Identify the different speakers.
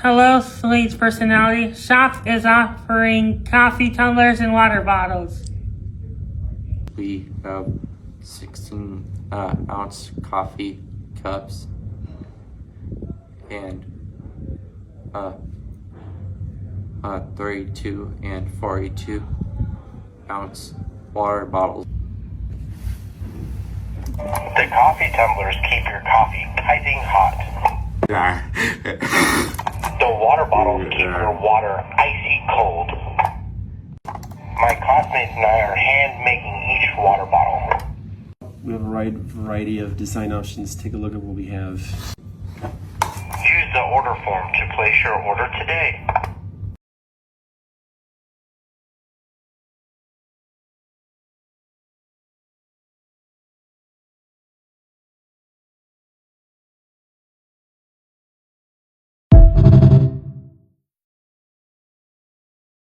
Speaker 1: Hello, Slate's personality. Shop is offering coffee tumblers and water bottles.
Speaker 2: We have 16-ounce coffee cups and 32 and 42-ounce water bottles.
Speaker 3: The coffee tumblers keep your coffee piping hot. The water bottles keep your water icy cold. My classmates and I are hand making each water bottle.
Speaker 4: We have a wide variety of design options. Take a look at what we have.
Speaker 3: Use the order form to place your order today.